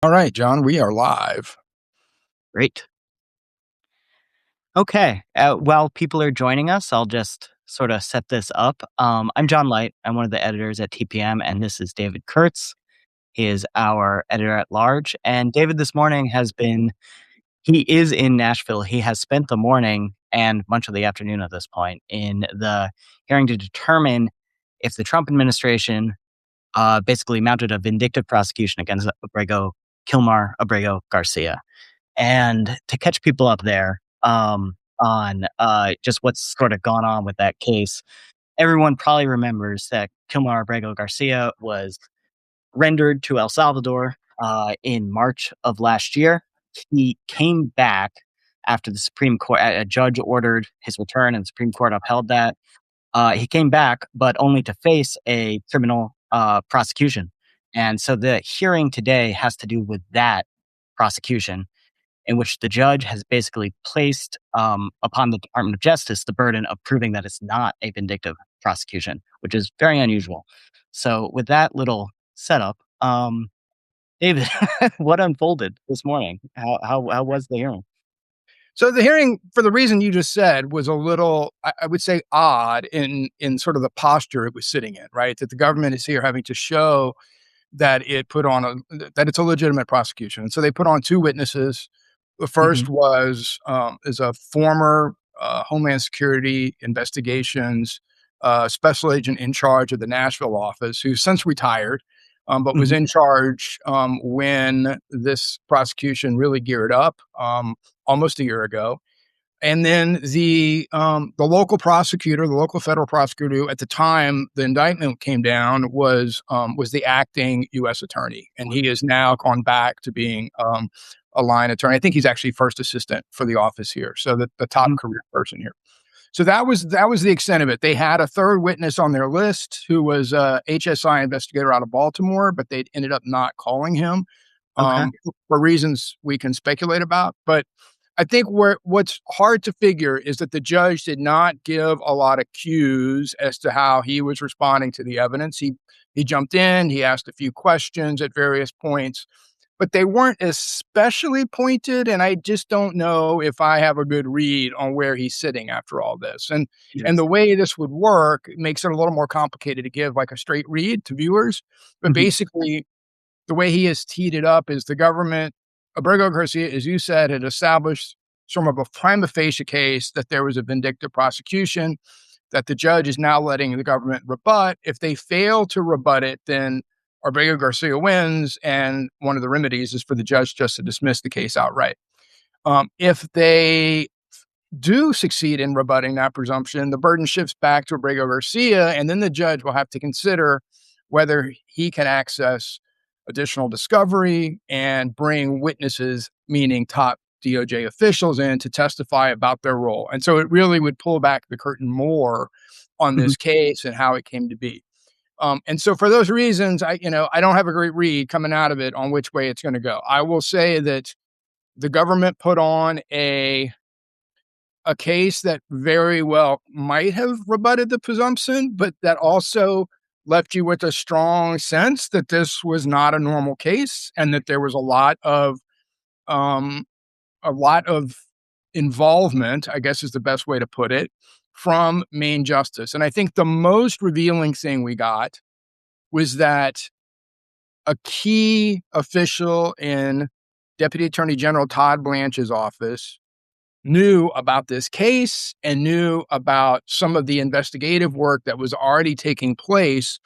All right, John, we are live. Great. Okay. While people are joining us, I'll just sort of set this up. I'm John Light. I'm one of the editors at TPM, and this is David Kurtz. He is our editor at large. And David this morning he is in Nashville. He has spent the morning and much of the afternoon at this point in the hearing to determine if the Trump administration basically mounted a vindictive prosecution against Abrego Garcia. And to catch people up there on just what's sort of gone on with that case, everyone probably remembers that Abrego Garcia was rendered to El Salvador in March of last year. He came back after the Supreme Court, a judge ordered his return and the Supreme Court upheld that. He came back, but only to face a criminal prosecution. And so the hearing today has to do with that prosecution, in which the judge has basically placed upon the Department of Justice the burden of proving that it's not a vindictive prosecution, which is very unusual. So with that little setup, David, what unfolded this morning? How was the hearing? So the hearing, for the reason you just said, was a little, I would say, odd in sort of the posture it was sitting in, right? That the government is here having to show that that it's a legitimate prosecution. And so they put on two witnesses. The first is a former Homeland Security investigations special agent in charge of the Nashville office, who's since retired, but was in charge when this prosecution really geared up almost a year ago. And then the local prosecutor, the local federal prosecutor, who at the time the indictment came down was the acting U.S. attorney, and he has now gone back to being a line attorney. I think he's actually first assistant for the office here, so the top career person here. So that was the extent of it. They had a third witness on their list who was a HSI investigator out of Baltimore, but they ended up not calling him for reasons we can speculate about. But I think what's hard to figure is that the judge did not give a lot of cues as to how he was responding to the evidence. He jumped in, he asked a few questions at various points, but they weren't especially pointed. And I just don't know if I have a good read on where he's sitting after all this. And the way this would work makes it a little more complicated to give like a straight read to viewers. But basically, the way he has teed it up is the government, Abrego Garcia, as you said, had established sort of a prima facie case that there was a vindictive prosecution that the judge is now letting the government rebut. If they fail to rebut it, then Abrego Garcia wins, and one of the remedies is for the judge just to dismiss the case outright. If they do succeed in rebutting that presumption, the burden shifts back to Abrego Garcia, and then the judge will have to consider whether he can access additional discovery and bring witnesses, meaning top DOJ officials, in to testify about their role. And so it really would pull back the curtain more on this case and how it came to be. And so for those reasons, I don't have a great read coming out of it on which way it's going to go. I will say that the government put on a case that very well might have rebutted the presumption, but that also left you with a strong sense that this was not a normal case and that there was a lot of involvement, I guess is the best way to put it, from Main Justice. And I think the most revealing thing we got was that a key official in Deputy Attorney General Todd Blanche's office knew about this case and knew about some of the investigative work that was already taking place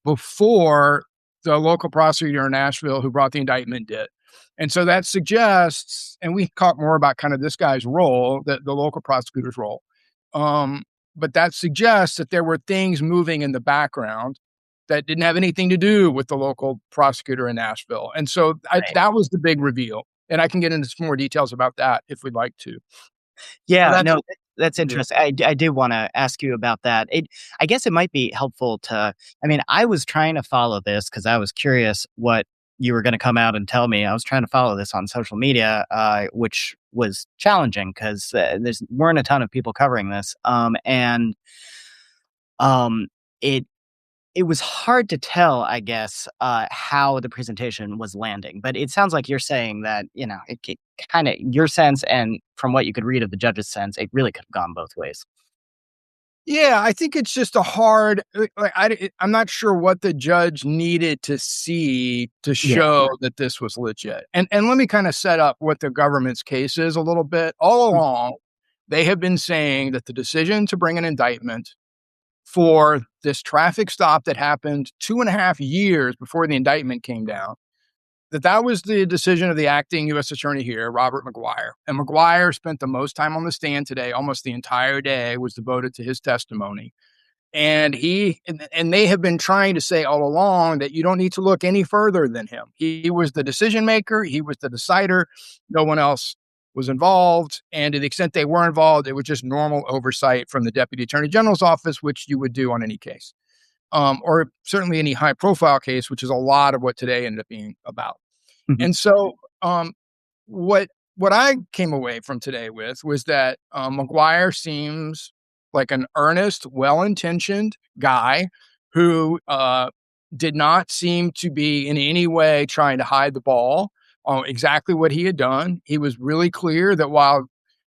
before the local prosecutor in Nashville who brought the indictment did. And so that suggests, and we talk more about kind of this guy's role, the local prosecutor's role, but that suggests that there were things moving in the background that didn't have anything to do with the local prosecutor in Nashville. And so that was the big reveal. And I can get into some more details about that if we'd like to. Yeah, no, that's interesting. I did want to ask you about that. I guess it might be helpful I was trying to follow this because I was curious what you were going to come out and tell me. I was trying to follow this on social media, which was challenging because there weren't a ton of people covering this. It it was hard to tell, I guess, how the presentation was landing. But it sounds like you're saying that, it kind of your sense, and from what you could read of the judge's sense, it really could have gone both ways. Yeah, I think it's just a hard. I'm not sure what the judge needed to see to Yeah. show that this was legit. And let me kind of set up what the government's case is a little bit. All Mm. along, they have been saying that the decision to bring an indictment for this traffic stop that happened 2.5 years before the indictment came down, that was the decision of the acting U.S. attorney here, Robert Maguire. And Maguire spent the most time on the stand today. Almost the entire day was devoted to his testimony. And they have been trying to say all along that you don't need to look any further than him. He was the decision maker. He was the decider. No one else was involved. And to the extent they were involved, it was just normal oversight from the Deputy Attorney General's office, which you would do on any case. Or certainly any high profile case, which is a lot of what today ended up being about. Mhm. And so what I came away from today with was that Maguire seems like an earnest, well-intentioned guy who did not seem to be in any way trying to hide the ball on exactly what he had done. He was really clear that while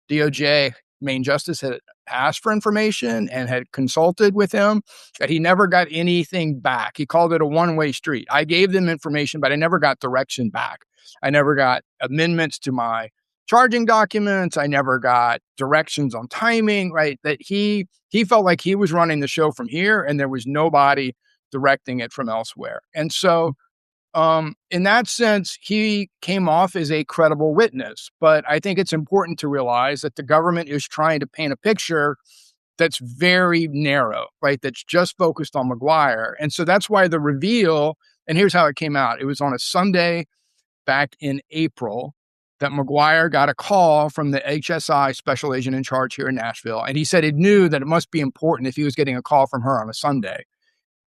DOJ main justice had asked for information and had consulted with him, that he never got anything back. He called it a one-way street. I gave them information, but I never got direction back. I never got amendments to my charging documents. I never got directions on timing, right? That he felt like he was running the show from here and there was nobody directing it from elsewhere. And so in that sense, he came off as a credible witness. But I think it's important to realize that the government is trying to paint a picture that's very narrow, right? That's just focused on Maguire. And so that's why the reveal, and here's how it came out. It was on a Sunday back in April that Maguire got a call from the HSI special agent in charge here in Nashville. And he said he knew that it must be important if he was getting a call from her on a Sunday.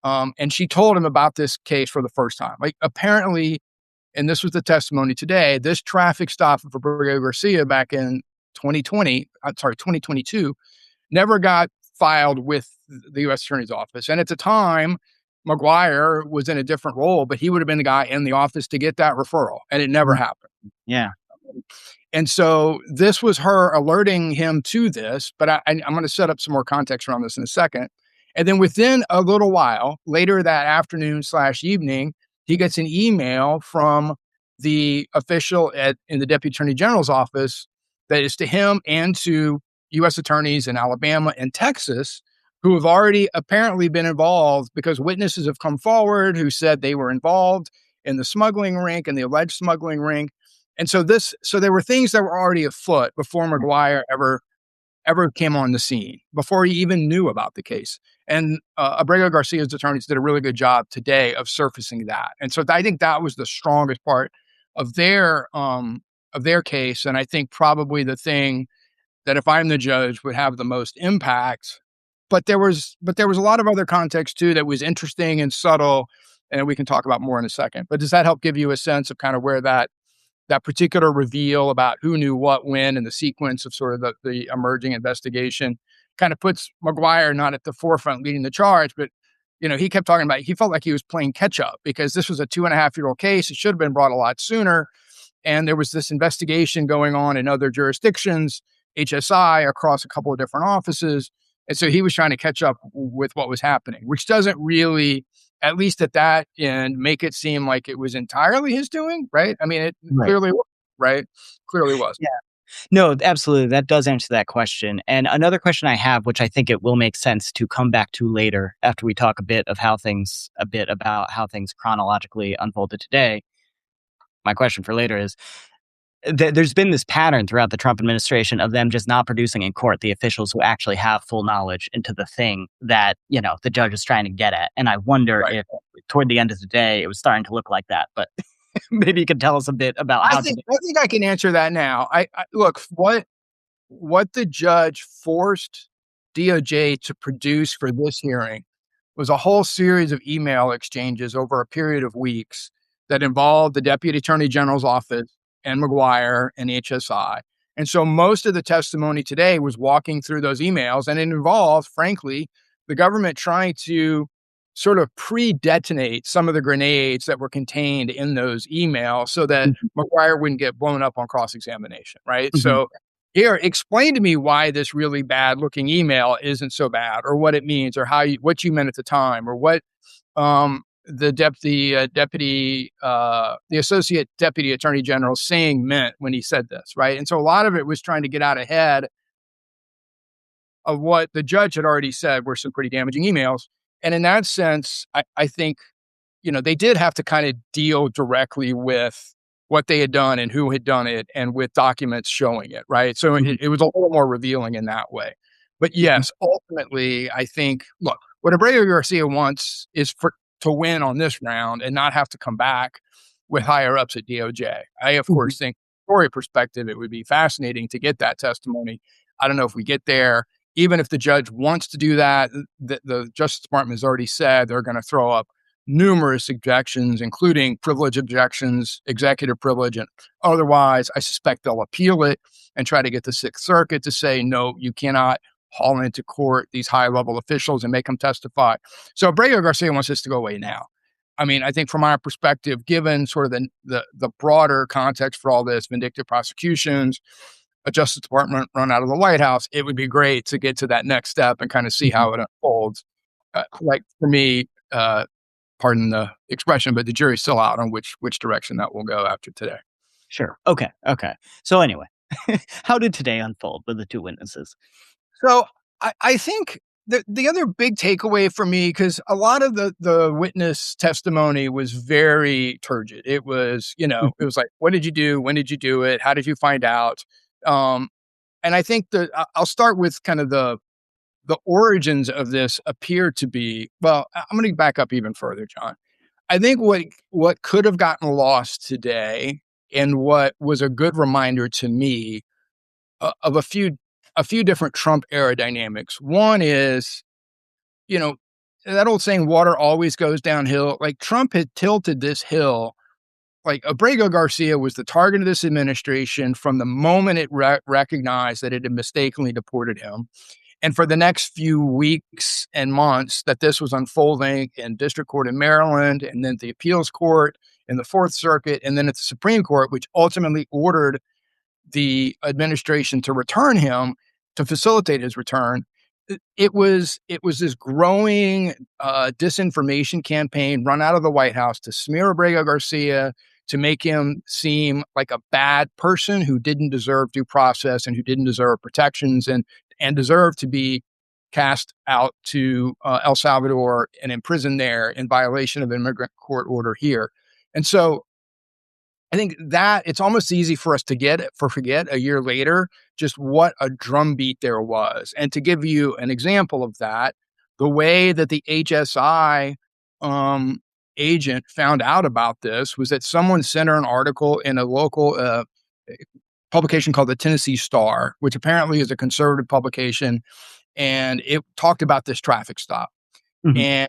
And she told him about this case for the first time. Like apparently, and this was the testimony today, this traffic stop of Abrego Garcia back in 2022, never got filed with the U.S. Attorney's Office. And at the time, Maguire was in a different role, but he would have been the guy in the office to get that referral. And it never happened. Yeah. And so this was her alerting him to this, but I'm going to set up some more context around this in a second. And then within a little while, later that afternoon/evening, he gets an email from the official in the Deputy Attorney General's office that is to him and to U.S. attorneys in Alabama and Texas who have already apparently been involved because witnesses have come forward who said they were involved in the smuggling ring and the alleged smuggling ring. And so there were things that were already afoot before Maguire ever came on the scene, before he even knew about the case. And Abrego Garcia's attorneys did a really good job today of surfacing that. And so I think that was the strongest part of their case. And I think probably the thing that if I'm the judge would have the most impact. But there was a lot of other context too that was interesting and subtle, and we can talk about more in a second. But does that help give you a sense of kind of where that particular reveal about who knew what when and the sequence of sort of the emerging investigation kind of puts Maguire not at the forefront leading the charge, but he kept talking about, he felt like he was playing catch up because this was a 2.5-year-old case. It should have been brought a lot sooner. And there was this investigation going on in other jurisdictions, HSI across a couple of different offices. And so he was trying to catch up with what was happening, which doesn't really, at least at that end, make it seem like it was entirely his doing, right? I mean, it clearly was, right? Clearly was. Yeah. No, absolutely. That does answer that question. And another question I have, which I think it will make sense to come back to later after we talk a bit about how things chronologically unfolded today. My question for later is, there's been this pattern throughout the Trump administration of them just not producing in court the officials who actually have full knowledge into the thing that, the judge is trying to get at. And I wonder if toward the end of the day, it was starting to look like that. But maybe you could tell us a bit about how. I think I can answer that now. I look, what the judge forced DOJ to produce for this hearing was a whole series of email exchanges over a period of weeks that involved the Deputy Attorney General's office and Maguire and HSI. And so most of the testimony today was walking through those emails, and it involved, frankly, the government trying to sort of pre-detonate some of the grenades that were contained in those emails so that Maguire wouldn't get blown up on cross-examination, right? Mhm. So here, explain to me why this really bad-looking email isn't so bad, or what it means, or what you meant at the time, or what the associate deputy attorney general saying meant when he said this, right? And so a lot of it was trying to get out ahead of what the judge had already said were some pretty damaging emails. And in that sense, I think, they did have to kind of deal directly with what they had done and who had done it and with documents showing it, right? So it was a little more revealing in that way. But yes, ultimately, I think, look, what Abrego Garcia wants is to win on this round and not have to come back with higher ups at DOJ. I, of course, think from a story perspective, it would be fascinating to get that testimony. I don't know if we get there. Even if the judge wants to do that, the Justice Department has already said they're going to throw up numerous objections, including privilege objections, executive privilege, and otherwise. I suspect they'll appeal it and try to get the Sixth Circuit to say, no, you cannot haul into court these high-level officials and make them testify. So Abrego Garcia wants this to go away now. I mean, I think from our perspective, given sort of the broader context for all this, vindictive prosecutions, a Justice Department run out of the White House, it would be great to get to that next step and kind of see how it unfolds. Like for me, pardon the expression, but the jury's still out on which direction that will go after today. Sure. Okay. So anyway, how did today unfold with the two witnesses? So I think the other big takeaway for me, because a lot of the witness testimony was very turgid. It was, it was like, what did you do? When did you do it? How did you find out? And I think I'll start with kind of the origins of this appear to be, well, I'm going to back up even further, John. I think what could have gotten lost today and what was a good reminder to me of a few different Trump era dynamics. One is, that old saying, water always goes downhill. Like Trump had tilted this hill. Like Abrego Garcia was the target of this administration from the moment it recognized that it had mistakenly deported him. And for the next few weeks and months that this was unfolding in district court in Maryland, and then the appeals court in the Fourth Circuit, and then at the Supreme Court, which ultimately ordered the administration to return him, to facilitate his return, it was this growing disinformation campaign run out of the White House to smear Abrego Garcia, to make him seem like a bad person who didn't deserve due process and who didn't deserve protections and deserved to be cast out to El Salvador and imprisoned there in violation of an immigrant court order here. And so I think that it's almost easy for us to forget a year later just what a drumbeat there was. And to give you an example of that, the way that the HSI agent found out about this was that someone sent her an article in a local publication called the Tennessee Star, which apparently is a conservative publication, and it talked about this traffic stop. And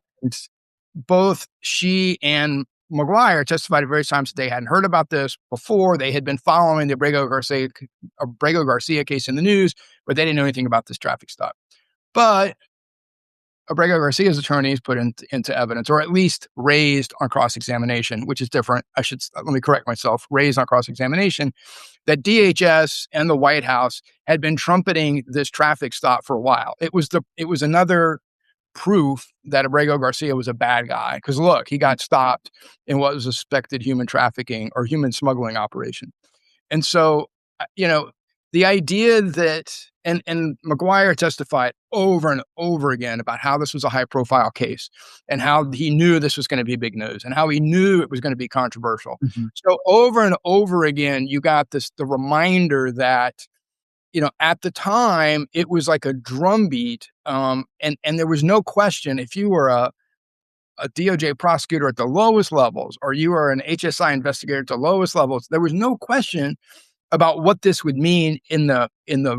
both she and Maguire testified at various times that they hadn't heard about this before. They had been following the Abrego Garcia case in the news, but they didn't know anything about this traffic stop. But Abrego Garcia's attorneys put into evidence, or at least raised on cross-examination, which is different. Let me correct myself, raised on cross-examination, that DHS and the White House had been trumpeting this traffic stop for a while. It was another proof that Abrego Garcia was a bad guy. Because look, he got stopped in what was a suspected human trafficking or human smuggling operation. And so, the idea that, and Maguire testified over and over again about how this was a high profile case and how he knew this was going to be big news and how he knew it was going to be controversial. So over and over again, you got the reminder that, at the time it was like a drumbeat. And there was no question, if you were a DOJ prosecutor at the lowest levels, or you were an HSI investigator at the lowest levels, there was no question about what this would mean in the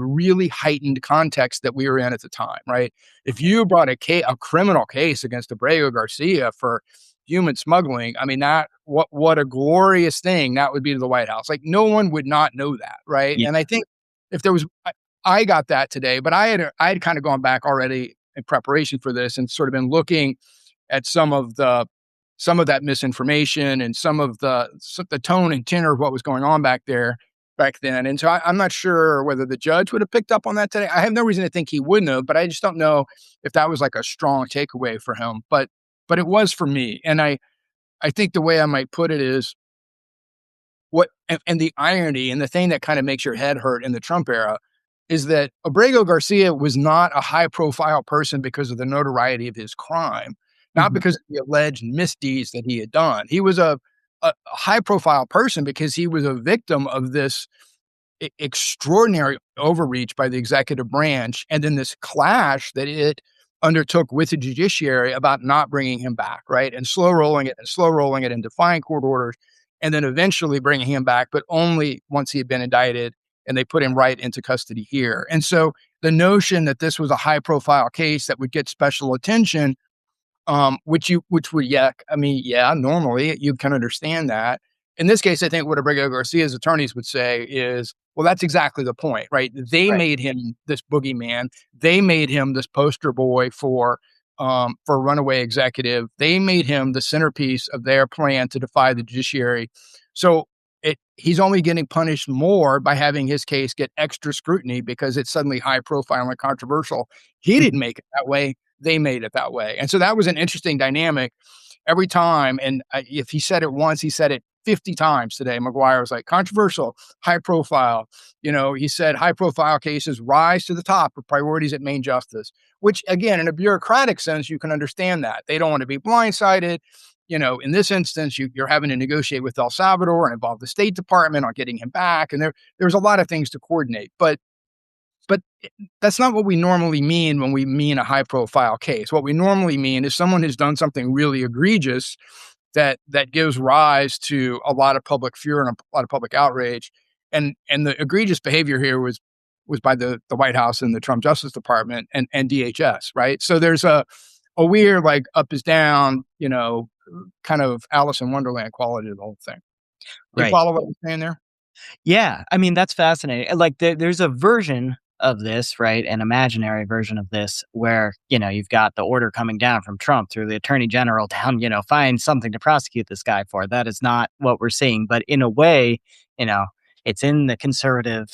really heightened context that we were in at the time, right? If you brought a criminal case against Abrego Garcia for human smuggling, I mean, what a glorious thing that would be to the White House. Like, no one would not know that, right? Yeah. And I think if there was, I got that today, but I had kind of gone back already in preparation for this and sort of been looking at some of that misinformation and some of the tone and tenor of what was going on back then. And so I'm not sure whether the judge would have picked up on that today. I have no reason to think he wouldn't have, but I just don't know if that was like a strong takeaway for him. But it was for me. And I think the way I might put it is and the irony and the thing that kind of makes your head hurt in the Trump era is that Abrego Garcia was not a high profile person because of the notoriety of his crime, not because of the alleged misdeeds that he had done. He was a high profile person because he was a victim of this extraordinary overreach by the executive branch, and then this clash that it undertook with the judiciary about not bringing him back, right? And slow rolling it and defying court orders, and then eventually bringing him back, but only once he had been indicted and they put him right into custody here. And so the notion that this was a high profile case that would get special attention, which would, normally you can understand that. In this case, I think what Abrego Garcia's attorneys would say is, well, that's exactly the point, right? They made him this boogeyman. They made him this poster boy for a runaway executive. They made him the centerpiece of their plan to defy the judiciary. So he's only getting punished more by having his case get extra scrutiny because it's suddenly high profile and controversial. He didn't make it that way. They made it that way. And so that was an interesting dynamic every time. And if he said it once, he said it 50 times today. Maguire was like, controversial, high profile. He said high profile cases rise to the top of priorities at main justice, which again, in a bureaucratic sense, you can understand that. They don't want to be blindsided. In this instance, you're having to negotiate with El Salvador and involve the State Department on getting him back. And there's a lot of things to coordinate. But that's not what we normally mean when we mean a high profile case. What we normally mean is someone who's done something really egregious that gives rise to a lot of public fear and a lot of public outrage. And the egregious behavior here was by the White House and the Trump Justice Department and DHS, right? So there's a weird, like, up is down, kind of Alice in Wonderland quality to the whole thing. Do you follow what I'm saying there? Yeah. I mean, that's fascinating. Like there's a version of this, right? An imaginary version of this where, you've got the order coming down from Trump through the attorney general down, find something to prosecute this guy for. That is not what we're seeing. But in a way, it's in the conservative,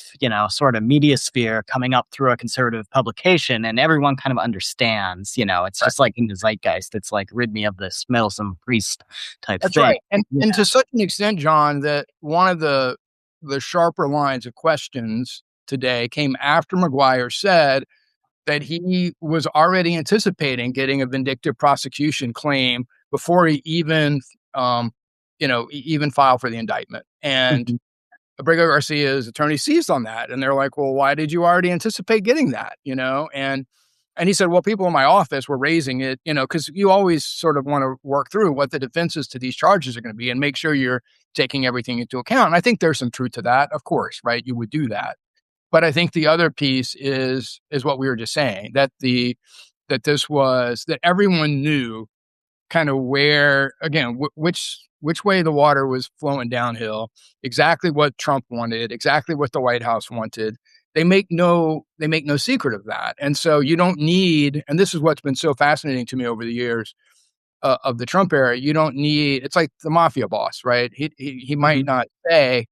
sort of media sphere coming up through a conservative publication, and everyone kind of understands, it's just like in the zeitgeist. It's like, rid me of this meddlesome priest type That's thing. Right. And to such an extent, John, that one of the sharper lines of questions today came after Maguire said that he was already anticipating getting a vindictive prosecution claim before he even filed for the indictment. And Abrego Garcia's attorney seized on that. And they're like, well, why did you already anticipate getting that? And he said, well, people in my office were raising it, because you always sort of want to work through what the defenses to these charges are going to be and make sure you're taking everything into account. And I think there's some truth to that, of course, right? You would do that. But I think the other piece is what we were just saying, that that everyone knew kind of where, again, which way the water was flowing downhill, exactly what Trump wanted, exactly what the White House wanted. They make no secret of that. And so you don't need, and this is what's been so fascinating to me over the years of the Trump era, you don't need, it's like the mafia boss, right? He might not say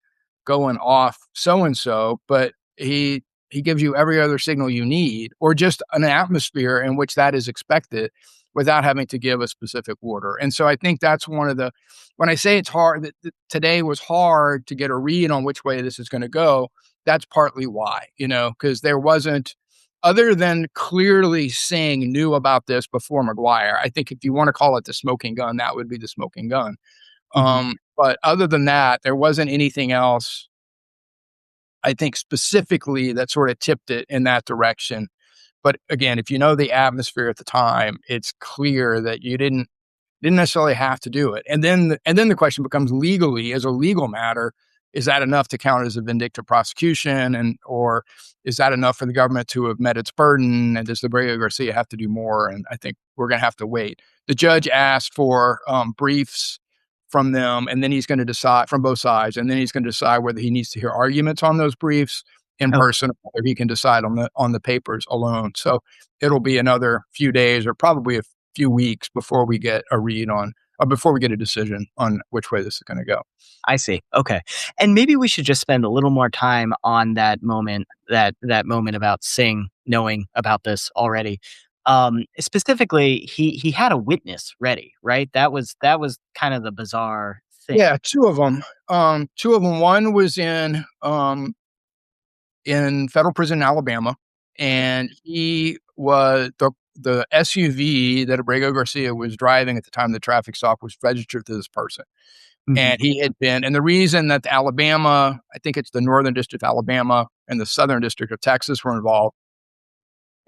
going off so-and-so, but he gives you every other signal you need, or just an atmosphere in which that is expected without having to give a specific order. And so I think that's one of when I say it's hard, that today was hard to get a read on which way this is going to go, that's partly why, because there wasn't, other than clearly Singh knew about this before Maguire. I think if you want to call it the smoking gun, that would be the smoking gun. But other than that, there wasn't anything else, I think, specifically that sort of tipped it in that direction. But again, if you know the atmosphere at the time, it's clear that you didn't necessarily have to do it. And then the question becomes, legally, as a legal matter, is that enough to count as a vindictive prosecution, or is that enough for the government to have met its burden? And does Abrego Garcia have to do more? And I think we're going to have to wait. The judge asked for briefs from them, and then he's going to decide, from both sides, and then he's going to decide whether he needs to hear arguments on those briefs in person, or whether he can decide on the papers alone. So it'll be another few days, or probably few weeks before we get a read on, or before we get a decision on which way this is going to go. I see. Okay. And maybe we should just spend a little more time on that moment, that moment about Singh knowing about this already. Specifically, he had a witness ready, right? That was kind of the bizarre thing. Yeah, two of them. Two of them. One was in federal prison in Alabama, and he was the SUV that Abrego Garcia was driving at the time of the traffic stop was registered to this person. Mhm. And he had been, and the reason that Alabama, I think it's the Northern District of Alabama and the Southern District of Texas were involved,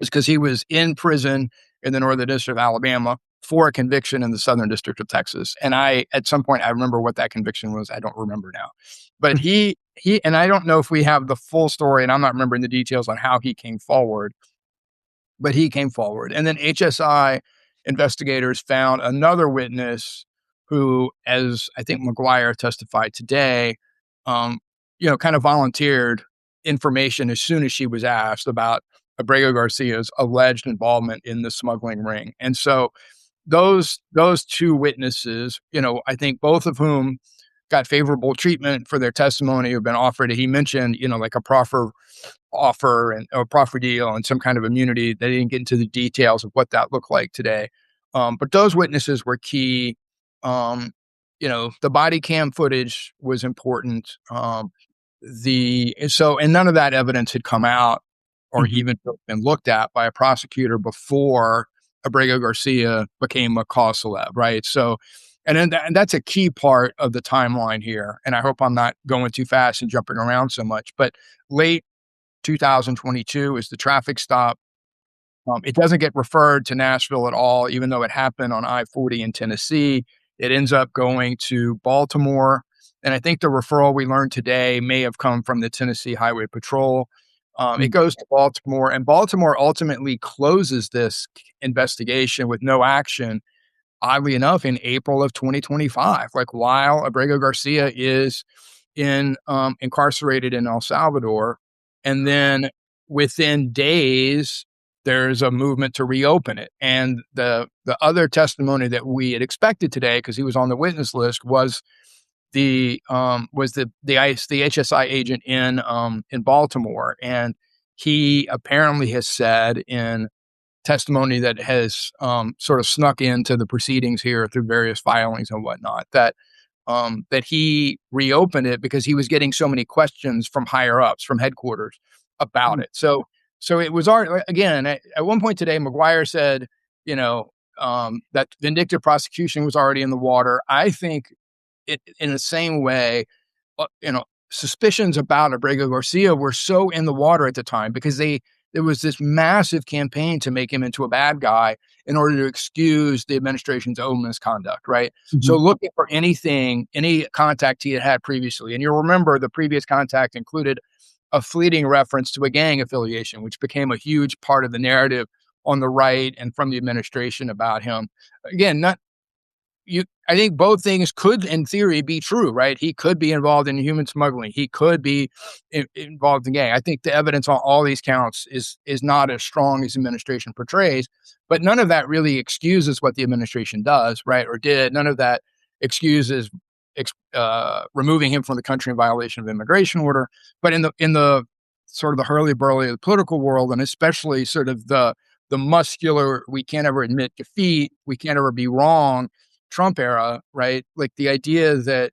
is because he was in prison in the Northern District of Alabama for a conviction in the Southern District of Texas. And at some point, I remember what that conviction was. I don't remember now. But and I don't know if we have the full story, and I'm not remembering the details on how he came forward, but he came forward. And then HSI investigators found another witness who, as I think Maguire testified today, um, kind of volunteered information as soon as she was asked about Abrego Garcia's alleged involvement in the smuggling ring. And so those two witnesses, I think both of whom got favorable treatment for their testimony, have been offered. He mentioned, like a proffer offer and a proffer deal and some kind of immunity. They didn't get into the details of what that looked like today. But those witnesses were key. The body cam footage was important. And none of that evidence had come out or Mhm. even been looked at by a prosecutor before Abrego Garcia became a cause celeb, right? So, and that's a key part of the timeline here. And I hope I'm not going too fast and jumping around so much, but late 2022 is the traffic stop. It doesn't get referred to Nashville at all, even though it happened on I-40 in Tennessee. It ends up going to Baltimore. And I think the referral we learned today may have come from the Tennessee Highway Patrol. It Mm. goes to Baltimore, and Baltimore ultimately closes this investigation with no action, oddly enough, in April of 2025, like while Abrego Garcia is incarcerated in El Salvador. And then within days, there's a movement to reopen it. And the other testimony that we had expected today, because he was on the witness list, was the HSI agent in Baltimore. And he apparently has said in testimony that has sort of snuck into the proceedings here through various filings and whatnot, that he reopened it because he was getting so many questions from higher ups, from headquarters about Mm. it. So it was already, again, at one point today, Maguire said, that vindictive prosecution was already in the water. I think in the same way, suspicions about Abrego Garcia were so in the water at the time because there was this massive campaign to make him into a bad guy in order to excuse the administration's own misconduct, right? So Mhm. looking for any contact he had had previously. And you'll remember the previous contact included a fleeting reference to a gang affiliation, which became a huge part of the narrative on the right and from the administration about him. Again, not I think both things could, in theory, be true, right? He could be involved in human smuggling. He could be involved in gang. I think the evidence on all these counts is not as strong as the administration portrays, but none of that really excuses what the administration does, right, or did. None of that excuses removing him from the country in violation of immigration order. But in the sort of the hurly burly of the political world, and especially sort of the muscular, we can't ever admit defeat, we can't ever be wrong Trump era, right? Like the idea that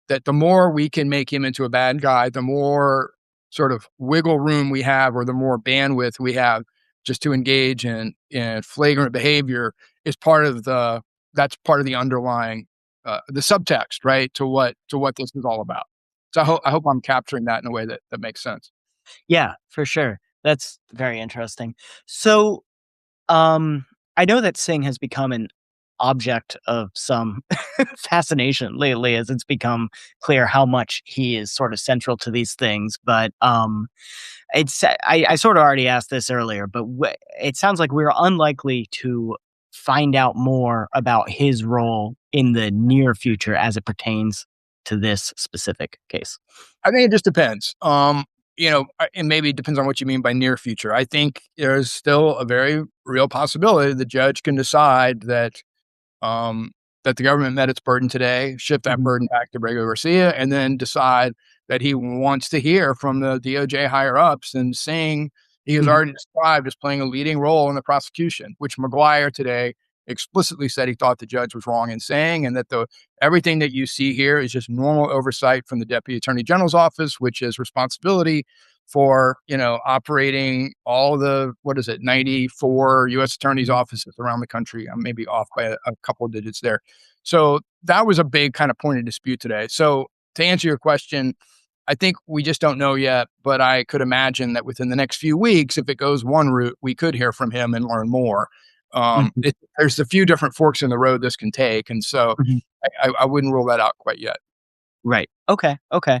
the more we can make him into a bad guy, the more sort of wiggle room we have, or the more bandwidth we have just to engage in flagrant behavior is that's part of the underlying the subtext, right? To what this is all about. So I hope I'm capturing that in a way that makes sense. Yeah, for sure. That's very interesting. So, I know that Singh has become an object of some fascination lately as it's become clear how much he is sort of central to these things. But I sort of already asked this earlier, but it sounds like we're unlikely to find out more about his role in the near future as it pertains to this specific case. I think it just depends. and maybe it depends on what you mean by near future. I think there's still a very real possibility the judge can decide um, that the government met its burden today, shift that Mhm. burden back to Abrego Garcia, and then decide that he wants to hear from the DOJ higher ups and saying he has Mhm. already described as playing a leading role in the prosecution, which Maguire today explicitly said he thought the judge was wrong in saying, and that everything that you see here is just normal oversight from the Deputy Attorney General's office, which is responsibility for operating all the 94 U.S. attorneys Mhm. offices around the country. I'm maybe off by a couple of digits there. So that was a big kind of point of dispute today. So to answer your question, I think we just don't know yet, but I could imagine that within the next few weeks, if it goes one route, we could hear from him and learn more. Mhm. There's a few different forks in the road this can take, and so Mhm. I wouldn't rule that out quite yet. Right. Okay. Okay.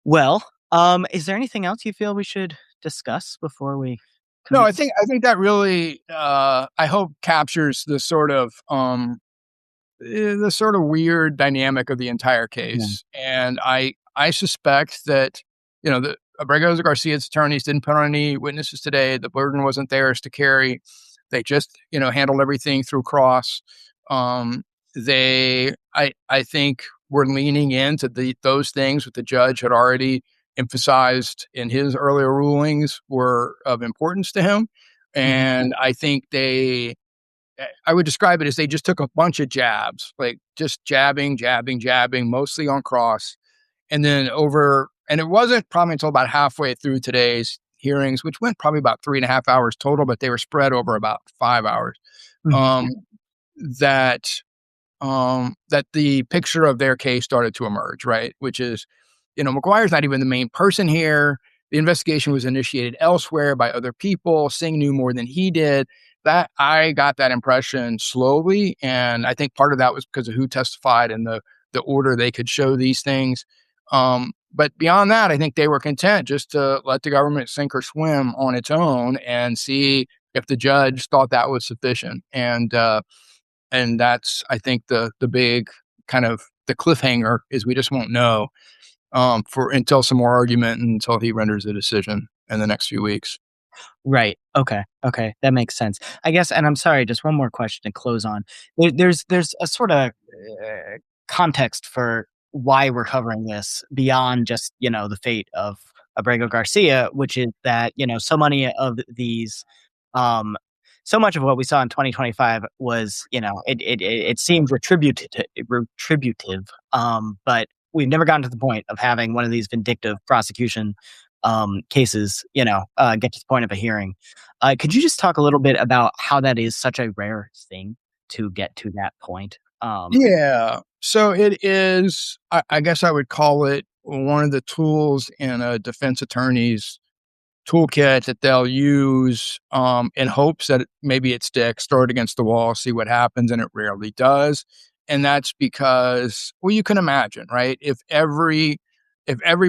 Well, is there anything else you feel we should discuss before we No, commit? I think that really, I hope captures the sort of weird dynamic of the entire Yeah. case. And I suspect that, the Abrego Garcia's attorneys didn't put on any witnesses today. The burden wasn't theirs to carry. They just, handled everything through cross. I think were leaning into those things that the judge had already emphasized in his earlier rulings were of importance to him. Mhm. And I think I would describe it as they just took a bunch of jabs, like just jabbing, jabbing, jabbing, mostly on cross. And it wasn't probably until about halfway through today's hearings, which went probably about 3.5 hours total, but they were spread over about 5 hours, Mhm. um, that that the picture of their case started to emerge, right? Which is, McGuire's not even the main person here. The investigation was initiated elsewhere by other people. Singh knew more than he did. That I got that impression slowly, and I think part of that was because of who testified and the order they could show these things. But beyond that, I think they were content just to let the government sink or swim on its own and see if the judge thought that was sufficient. And that's, I think, the big kind of the cliffhanger is we just won't know for until some more argument and until he renders a decision in the next few weeks. Right. Okay. Okay. That makes sense. I guess, and I'm sorry, just one more question to close on. There's a sort of context for why we're covering this beyond just the fate of Abrego Garcia, which is that so many of these, um, so much of what we saw in 2025 was it seemed retributive, but we've never gotten to the point of having one of these vindictive prosecution cases, get to the point of a hearing. Could you just talk a little bit about how that is such a rare thing to get to that point? Yeah. So it is, I guess I would call it one of the tools in a defense attorney's toolkit that they'll use in hopes that maybe it sticks, throw it against the wall, see what happens, and it rarely does. And that's because, well, you can imagine, right? If every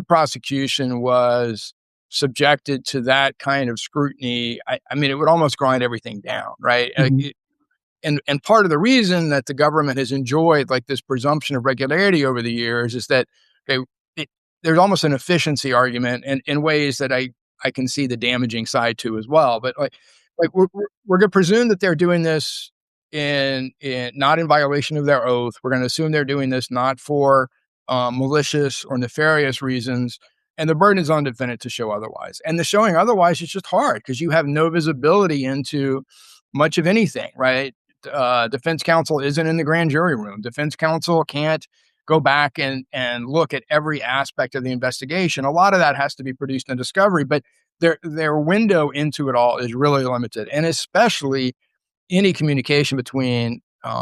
prosecution was subjected to that kind of scrutiny, I mean, it would almost grind everything down, right? Mhm. And part of the reason that the government has enjoyed like this presumption of regularity over the years is that okay, it, there's almost an efficiency argument in ways that I can see the damaging side to as well. But like we're going to presume that they're doing this in not in violation of their oath. We're going to assume they're doing this not for malicious or nefarious reasons. And the burden is on the defendant to show otherwise. And the showing otherwise is just hard because you have no visibility into much of anything, right? Defense counsel isn't in the grand jury room. Defense counsel can't go back and look at every aspect of the investigation. A lot of that has to be produced in discovery, but their window into it all is really limited, and especially any communication between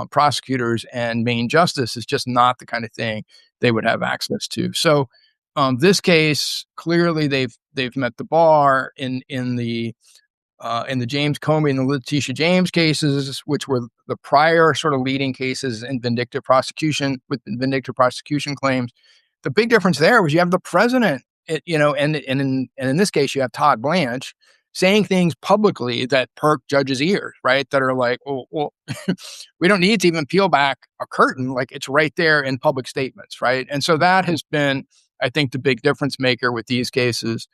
prosecutors and main justice is just not the kind of thing they would have access to. So, this case clearly they've met the bar in the James Comey and the Letitia James cases, which were the prior sort of leading cases in vindictive prosecution with vindictive prosecution claims. The big difference there was you have the president, and in this case you have Todd Blanche saying things publicly that perk judges' ears, right? That are like, oh, well, we don't need to even peel back a curtain, like it's right there in public statements, right? And so that has been, I think the big difference maker with these cases,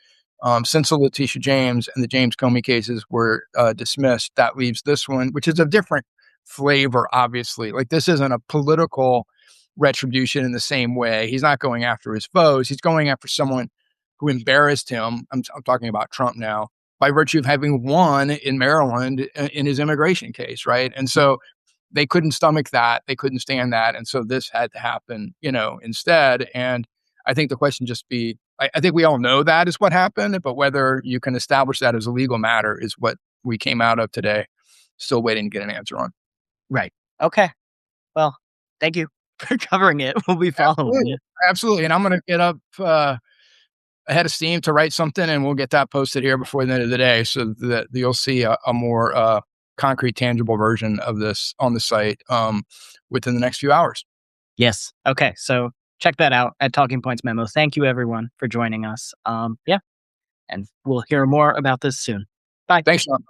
since the Letitia James and the James Comey cases were dismissed, that leaves this one, which is a different flavor, obviously. Like, this isn't a political retribution in the same way. He's not going after his foes. He's going after someone who embarrassed him. I'm talking about Trump now, by virtue of having won in Maryland in his immigration case, right? And so they couldn't stomach that. They couldn't stand that. And so this had to happen, instead. And I think the question just be, I think we all know that is what happened, but whether you can establish that as a legal matter is what we came out of today. Still waiting to get an answer on. Right. Okay. Well, thank you for covering it. We'll be following it. Absolutely. And I'm going to get up ahead of steam to write something, and we'll get that posted here before the end of the day so that you'll see a more concrete, tangible version of this on the site within the next few hours. Yes. Okay. So check that out at Talking Points Memo. Thank you, everyone, for joining us. And we'll hear more about this soon. Bye. Thanks, Sean.